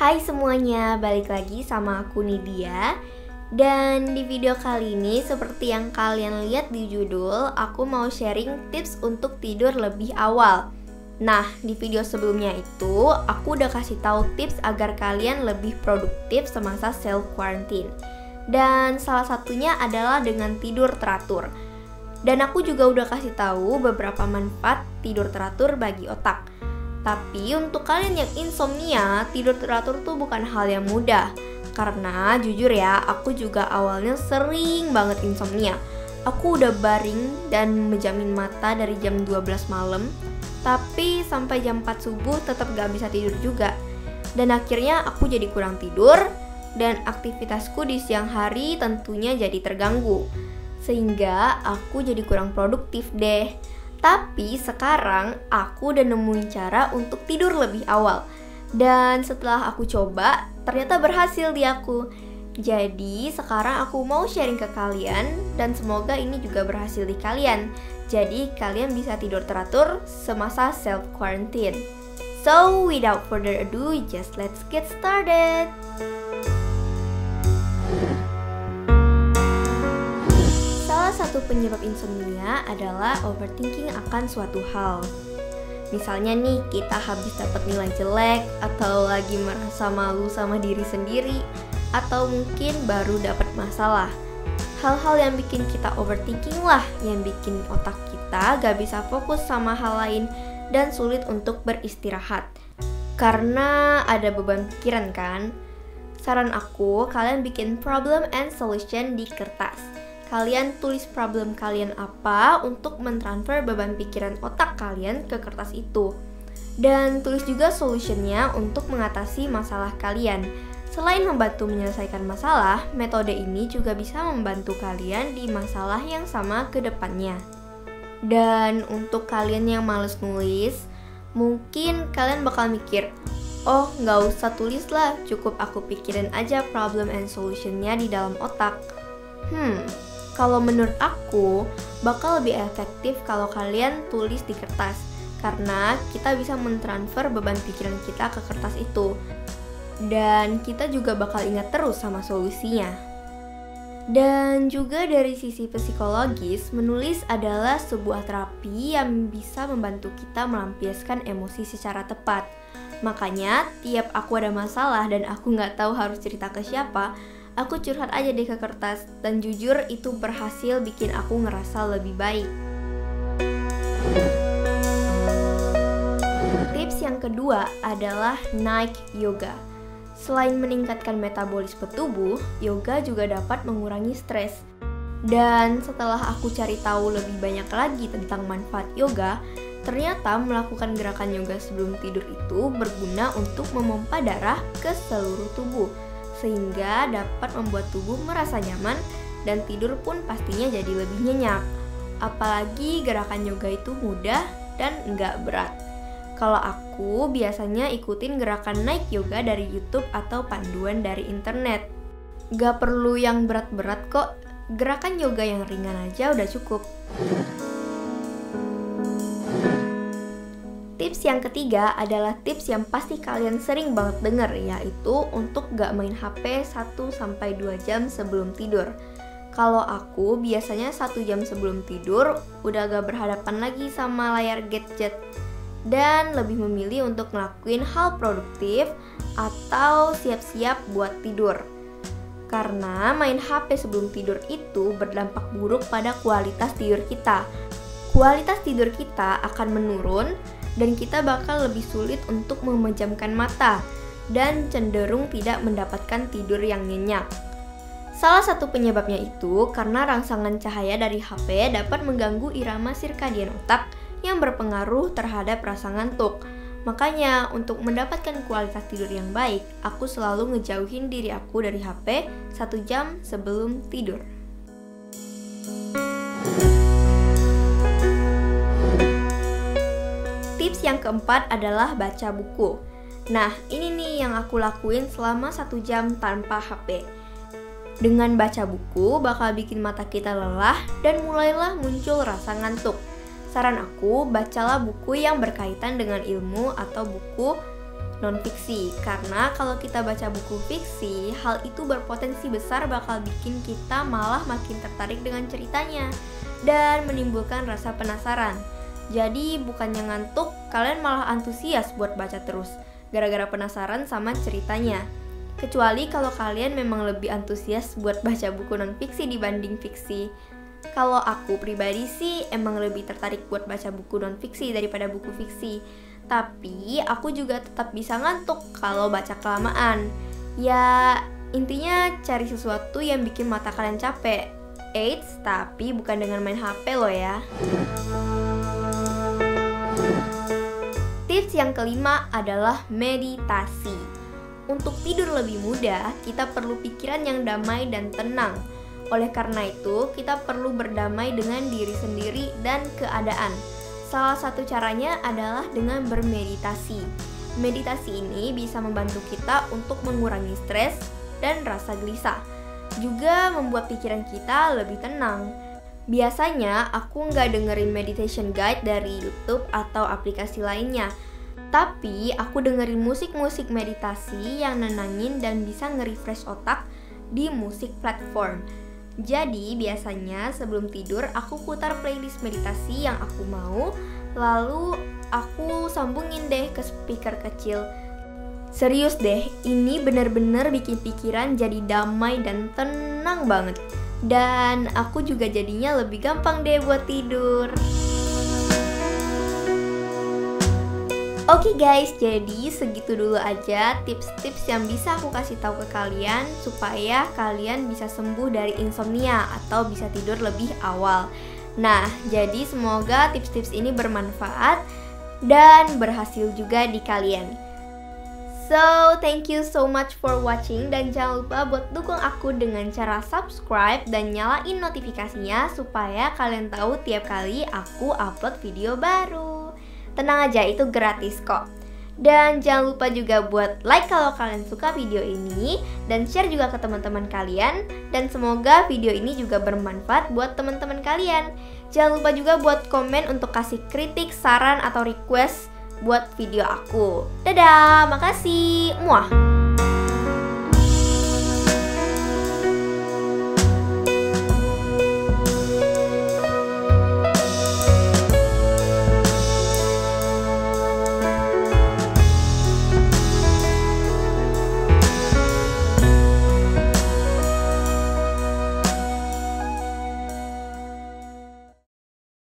Hai semuanya, balik lagi sama aku Nidia. Dan di video kali ini seperti yang kalian lihat di judul, aku mau sharing tips untuk tidur lebih awal. Nah, di video sebelumnya itu aku udah kasih tahu tips agar kalian lebih produktif semasa self quarantine. Dan salah satunya adalah dengan tidur teratur. Dan aku juga udah kasih tahu beberapa manfaat tidur teratur bagi otak. Tapi untuk kalian yang insomnia, tidur teratur tuh bukan hal yang mudah. Karena jujur ya, aku juga awalnya sering banget insomnia. Aku udah baring dan menjamin mata dari jam 12 malam, tapi sampai jam 4 subuh tetap gak bisa tidur juga. Dan akhirnya aku jadi kurang tidur, dan aktivitasku di siang hari tentunya jadi terganggu. Sehingga aku jadi kurang produktif deh. Tapi sekarang aku udah nemuin cara untuk tidur lebih awal. Dan setelah aku coba, ternyata berhasil di aku. Jadi sekarang aku mau sharing ke kalian dan semoga ini juga berhasil di kalian. Jadi kalian bisa tidur teratur semasa self quarantine. So without further ado, just let's get started. Salah satu penyebab insomnia adalah overthinking akan suatu hal. Misalnya nih, kita habis dapat nilai jelek, atau lagi merasa malu sama diri sendiri, atau mungkin baru dapat masalah. Hal-hal yang bikin kita overthinking lah, yang bikin otak kita gak bisa fokus sama hal lain dan sulit untuk beristirahat. Karena ada beban pikiran kan? Saran aku, kalian bikin problem and solution di kertas. Kalian tulis problem kalian apa untuk mentransfer beban pikiran otak kalian ke kertas itu. Dan tulis juga solutionnya untuk mengatasi masalah kalian. Selain membantu menyelesaikan masalah, metode ini juga bisa membantu kalian di masalah yang sama ke depannya. Dan untuk kalian yang males nulis, mungkin kalian bakal mikir, oh nggak usah tulis lah, cukup aku pikirin aja problem and solutionnya di dalam otak. Kalau menurut aku, bakal lebih efektif kalau kalian tulis di kertas. Karena kita bisa mentransfer beban pikiran kita ke kertas itu. Dan kita juga bakal ingat terus sama solusinya. Dan juga dari sisi psikologis, menulis adalah sebuah terapi yang bisa membantu kita melampiaskan emosi secara tepat. Makanya, tiap aku ada masalah dan aku nggak tahu harus cerita ke siapa, aku curhat aja deh ke kertas, dan jujur itu berhasil bikin aku ngerasa lebih baik. Tips yang kedua adalah night yoga. Selain meningkatkan metabolisme tubuh, yoga juga dapat mengurangi stres. Dan setelah aku cari tahu lebih banyak lagi tentang manfaat yoga, ternyata melakukan gerakan yoga sebelum tidur itu berguna untuk memompa darah ke seluruh tubuh, sehingga dapat membuat tubuh merasa nyaman dan tidur pun pastinya jadi lebih nyenyak. Apalagi gerakan yoga itu mudah dan nggak berat. Kalau aku biasanya ikutin gerakan night yoga dari YouTube atau panduan dari internet. Gak perlu yang berat-berat kok, gerakan yoga yang ringan aja udah cukup. Tips yang ketiga adalah tips yang pasti kalian sering banget denger, yaitu untuk gak main HP 1-2 jam sebelum tidur. Kalau aku biasanya 1 jam sebelum tidur udah gak berhadapan lagi sama layar gadget dan lebih memilih untuk ngelakuin hal produktif atau siap-siap buat tidur. Karena main HP sebelum tidur itu berdampak buruk pada kualitas tidur kita. Kualitas tidur kita akan menurun dan kita bakal lebih sulit untuk memejamkan mata dan cenderung tidak mendapatkan tidur yang nyenyak. Salah satu penyebabnya itu karena rangsangan cahaya dari HP dapat mengganggu irama sirkadian otak yang berpengaruh terhadap rasa ngantuk. Makanya untuk mendapatkan kualitas tidur yang baik, aku selalu ngejauhin diri aku dari HP 1 jam sebelum tidur. Tips yang keempat adalah baca buku. Nah, ini nih yang aku lakuin selama 1 jam tanpa HP. Dengan baca buku bakal bikin mata kita lelah dan mulailah muncul rasa ngantuk. Saran aku, bacalah buku yang berkaitan dengan ilmu atau buku non-fiksi. Karena kalau kita baca buku fiksi, hal itu berpotensi besar bakal bikin kita malah makin tertarik dengan ceritanya dan menimbulkan rasa penasaran. Jadi bukannya ngantuk, kalian malah antusias buat baca terus gara-gara penasaran sama ceritanya. Kecuali kalau kalian memang lebih antusias buat baca buku non-fiksi dibanding fiksi. Kalau aku pribadi sih emang lebih tertarik buat baca buku non-fiksi daripada buku fiksi. Tapi aku juga tetap bisa ngantuk kalau baca kelamaan. Ya intinya cari sesuatu yang bikin mata kalian capek. Eits, tapi bukan dengan main HP loh ya. Tips yang kelima adalah meditasi. Untuk tidur lebih mudah, kita perlu pikiran yang damai dan tenang. Oleh karena itu, kita perlu berdamai dengan diri sendiri dan keadaan. Salah satu caranya adalah dengan bermeditasi. Meditasi ini bisa membantu kita untuk mengurangi stres dan rasa gelisah. Juga membuat pikiran kita lebih tenang. Biasanya aku nggak dengerin meditation guide dari YouTube atau aplikasi lainnya. Tapi aku dengerin musik-musik meditasi yang nenangin dan bisa nge-refresh otak di musik platform. Jadi biasanya sebelum tidur aku putar playlist meditasi yang aku mau, lalu aku sambungin deh ke speaker kecil. Serius deh, ini bener-bener bikin pikiran jadi damai dan tenang banget. Dan aku juga jadinya lebih gampang deh buat tidur. Oke guys, jadi segitu dulu aja tips-tips yang bisa aku kasih tahu ke kalian supaya kalian bisa sembuh dari insomnia atau bisa tidur lebih awal. Nah, jadi semoga tips-tips ini bermanfaat dan berhasil juga di kalian. So, thank you so much for watching dan jangan lupa buat dukung aku dengan cara subscribe dan nyalain notifikasinya supaya kalian tahu tiap kali aku upload video baru. Tenang aja, itu gratis kok. Dan jangan lupa juga buat like kalau kalian suka video ini dan share juga ke teman-teman kalian. Dan semoga video ini juga bermanfaat buat teman-teman kalian. Jangan lupa juga buat komen untuk kasih kritik, saran, atau request buat video aku. Dadah, makasih. Muah.